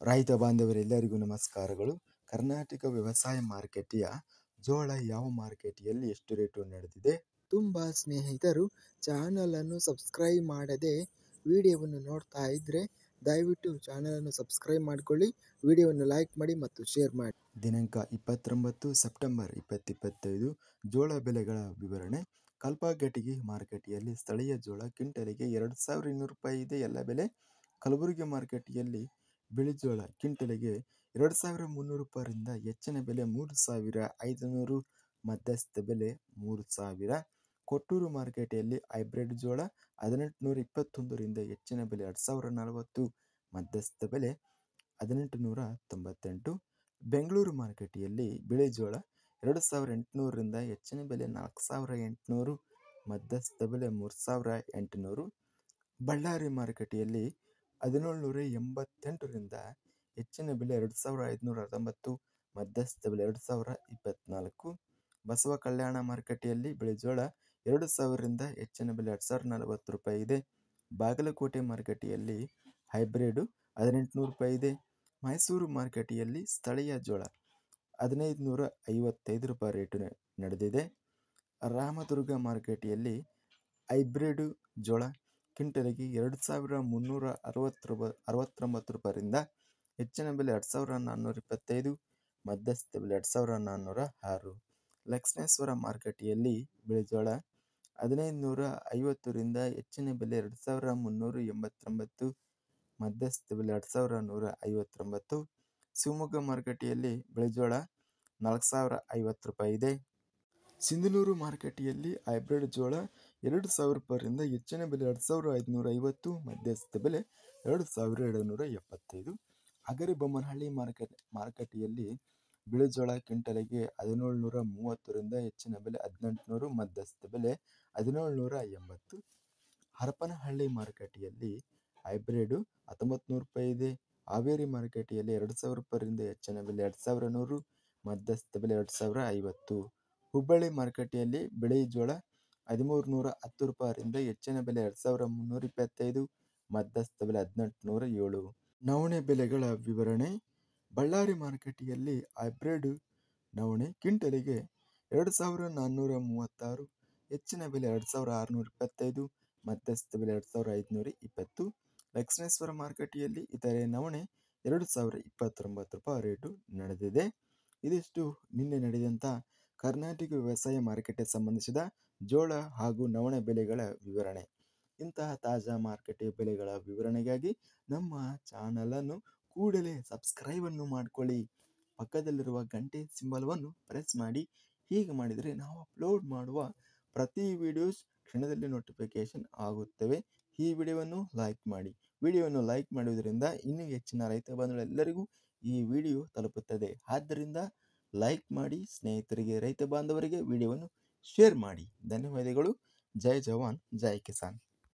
ರೈತ ಬಾಂಧವರೆಲ್ಲರಿಗೂ ನಮಸ್ಕಾರಗಳು. ಕರ್ನಾಟಕ ವ್ಯವಸಾಯ ಮಾರುಕಟ್ಟೆಯ ಜೋಳ ಯಾವ ಮಾರುಕಟ್ಟೆಯಲ್ಲಿ ಎಷ್ಟು ರೇಟು ನಡೆದಿದೆ? ತುಂಬ ಸ್ನೇಹಿತರು ಚಾನಲನ್ನು ಸಬ್ಸ್ಕ್ರೈಬ್ ಮಾಡದೆ ವಿಡಿಯೋವನ್ನು ನೋಡ್ತಾ ಇದ್ದರೆ ದಯವಿಟ್ಟು ಚಾನಲನ್ನು ಸಬ್ಸ್ಕ್ರೈಬ್ ಮಾಡಿಕೊಳ್ಳಿ, ವಿಡಿಯೋವನ್ನು ಲೈಕ್ ಮಾಡಿ ಮತ್ತು ಶೇರ್ ಮಾಡಿ. ದಿನಾಂಕ 29 ಸೆಪ್ಟೆಂಬರ್ 2025 ಜೋಳ ಬೆಲೆಗಳ ವಿವರಣೆ. ಕಲ್ಪಘಟಗಿ ಮಾರುಕಟ್ಟೆಯಲ್ಲಿ ಸ್ಥಳೀಯ ಜೋಳ ಕ್ವಿಂಟಲಿಗೆ 2200 ರೂಪಾಯಿ ಇದೆ ಎಲ್ಲ ಬೆಲೆ. ಕಲಬುರಗಿ ಮಾರುಕಟ್ಟೆಯಲ್ಲಿ ಬಿಳಿ ಜೋಳ ಕ್ವಿಂಟಲಿಗೆ 2300 ರೂಪಾಯಿಯಿಂದ ಹೆಚ್ಚಿನ ಬೆಲೆ 3500, ಮಧ್ಯಸ್ಥ ಬೆಲೆ 3000. ಕೊಟ್ಟೂರು ಮಾರುಕಟ್ಟೆಯಲ್ಲಿ ಹೈಬ್ರಿಡ್ ಜೋಳ 1821ರಿಂದ ಹೆಚ್ಚಿನ ಬೆಲೆ 2040, ಮಧ್ಯಸ್ಥ ಬೆಲೆ 1898. ಬೆಂಗಳೂರು ಮಾರುಕಟ್ಟೆಯಲ್ಲಿ ಬಿಳಿ ಜೋಳ 2800ರಿಂದ ಹೆಚ್ಚಿನ ಬೆಲೆ 4800, ಮಧ್ಯಸ್ಥ ಬೆಲೆ 3800. ಬಳ್ಳಾರಿ ಮಾರುಕಟ್ಟೆಯಲ್ಲಿ 1788ರಿಂದ ಹೆಚ್ಚಿನ ಬೆಲೆ 2519, ಮಧ್ಯಸ್ಥ ಬೆಲೆ 2024. ಬಸವ ಕಲ್ಯಾಣ ಮಾರುಕಟ್ಟೆಯಲ್ಲಿ ಬಿಳಿ ಜೋಳ 2000ರಿಂದ ಹೆಚ್ಚಿನ ಬೆಲೆ 2040 ರೂಪಾಯಿ ಇದೆ. ಬಾಗಲಕೋಟೆ ಮಾರುಕಟ್ಟೆಯಲ್ಲಿ ಹೈಬ್ರಿಡ್ 1800 ರೂಪಾಯಿ ಇದೆ. ಮೈಸೂರು ಮಾರುಕಟ್ಟೆಯಲ್ಲಿ ಸ್ಥಳೀಯ ಜೋಳ 1555 ರೂಪಾಯಿ ರೇಟು ನಡೆದಿದೆ. ರಾಮದುರ್ಗ ಮಾರುಕಟ್ಟೆಯಲ್ಲಿ ಹೈಬ್ರಿಡ್ ಜೋಳ ಕ್ವಿಂಟಲಿಗೆ 2369 ರೂಪಾಯಿಯಿಂದ ಹೆಚ್ಚಿನ ಬೆಲೆ 2425, ಮಧ್ಯಸ್ಥ ಬೆಲೆ 2406. ಲಕ್ಷ್ಮೇಶ್ವರ ಮಾರುಕಟ್ಟೆಯಲ್ಲಿ ಬಿಳಿ ಜೋಳ 1550ರಿಂದ ಹೆಚ್ಚಿನ ಬೆಲೆ 2389, ಮಧ್ಯಸ್ಥ ಬೆಲೆ 2159. ಶಿವಮೊಗ್ಗ ಮಾರುಕಟ್ಟೆಯಲ್ಲಿ ಬಿಳಿ ಜೋಳ 4050 ರೂಪಾಯಿ ಇದೆ. ಸಿಂಧನೂರು ಮಾರುಕಟ್ಟೆಯಲ್ಲಿ ಹೈಬ್ರಿಡ್ ಜೋಳ 2000 ರೂಪಾಯಿಯಿಂದ ಹೆಚ್ಚಿನ ಬೆಲೆ 2550, ಮಧ್ಯಸ್ಥ ಬೆಲೆ 2775. ಹಗರಿಬೊಮ್ಮನಹಳ್ಳಿ ಮಾರುಕಟ್ಟೆಯಲ್ಲಿ ಬಿಳಿ ಜೋಳ ಕ್ವಿಂಟಲಿಗೆ 1730ರಿಂದ ಹೆಚ್ಚಿನ ಬೆಲೆ 1800, ಮಧ್ಯಸ್ಥ ಬೆಲೆ 1780. ಹರಪನಹಳ್ಳಿ ಮಾರುಕಟ್ಟೆಯಲ್ಲಿ ಹೈಬ್ರಿಡ್ 1900 ರೂಪಾಯಿ ಇದೆ. ಹಾವೇರಿ ಮಾರುಕಟ್ಟೆಯಲ್ಲಿ 2000 ರೂಪಾಯಿಯಿಂದ ಹೆಚ್ಚಿನ ಬೆಲೆ 2100, ಮಧ್ಯಸ್ಥ ಬೆಲೆ 2050. ಹುಬ್ಬಳ್ಳಿ ಮಾರುಕಟ್ಟೆಯಲ್ಲಿ ಬಿಳಿ ಜೋಳ 1310 ರೂಪಾಯಿಯಿಂದ ಹೆಚ್ಚಿನ ಬೆಲೆ 2325, ಮಧ್ಯಸ್ಥ ಬೆಲೆ 1807. ನವಣೆ ಬೆಲೆಗಳ ವಿವರಣೆ. ಬಳ್ಳಾರಿ ಮಾರುಕಟ್ಟೆಯಲ್ಲಿ ಹೈಬ್ರಿಡ್ ನವಣೆ ಕ್ವಿಂಟಲಿಗೆ 2436, ಹೆಚ್ಚಿನ ಬೆಲೆ 2625, ಮಧ್ಯಸ್ಥ ಬೆಲೆ 2520. ಲಕ್ಷ್ಮೇಶ್ವರ ಮಾರುಕಟ್ಟೆಯಲ್ಲಿ ಇತರೆ ನವಣೆ 2029 ರೂಪಾಯಿ ರೇಟು ನಡೆದಿದೆ. ಇದಿಷ್ಟು ನಿನ್ನೆ ನಡೆದಂಥ ಕರ್ನಾಟಕ ವ್ಯವಸಾಯ ಮಾರುಕಟ್ಟೆಗೆ ಸಂಬಂಧಿಸಿದ ಜೋಳ ಹಾಗೂ ನವಣೆ ಬೆಲೆಗಳ ವಿವರಣೆ. ಇಂತಹ ತಾಜಾ ಮಾರುಕಟ್ಟೆ ಬೆಲೆಗಳ ವಿವರಣೆಗಾಗಿ ನಮ್ಮ ಚಾನಲನ್ನು ಕೂಡಲೇ ಸಬ್ಸ್ಕ್ರೈಬನ್ನು ಮಾಡಿಕೊಳ್ಳಿ. ಪಕ್ಕದಲ್ಲಿರುವ ಗಂಟೆ ಸಿಂಬಲ್ವನ್ನು ಪ್ರೆಸ್ ಮಾಡಿ. ಹೀಗೆ ಮಾಡಿದರೆ ನಾವು ಅಪ್ಲೋಡ್ ಮಾಡುವ ಪ್ರತಿ ವಿಡಿಯೋಸ್ ಕ್ಷಣದಲ್ಲಿ ನೋಟಿಫಿಕೇಶನ್ ಆಗುತ್ತವೆ. ಈ ವಿಡಿಯೋವನ್ನು ಲೈಕ್ ಮಾಡಿ. ವಿಡಿಯೋವನ್ನು ಲೈಕ್ ಮಾಡುವುದರಿಂದ ಇನ್ನೂ ಹೆಚ್ಚಿನ ರೈತ ಬಾಂಧವರೆಲ್ಲರಿಗೂ ಈ ವಿಡಿಯೋ ತಲುಪುತ್ತದೆ. ಆದ್ದರಿಂದ ಲೈಕ್ ಮಾಡಿ, ಸ್ನೇಹಿತರಿಗೆ ರೈತ ಬಾಂಧವರಿಗೆ ವಿಡಿಯೋವನ್ನು ಶೇರ್ ಮಾಡಿ. ಧನ್ಯವಾದಗಳು. ಜೈ ಜವಾನ್, ಜೈ ಕಿಸಾನ್.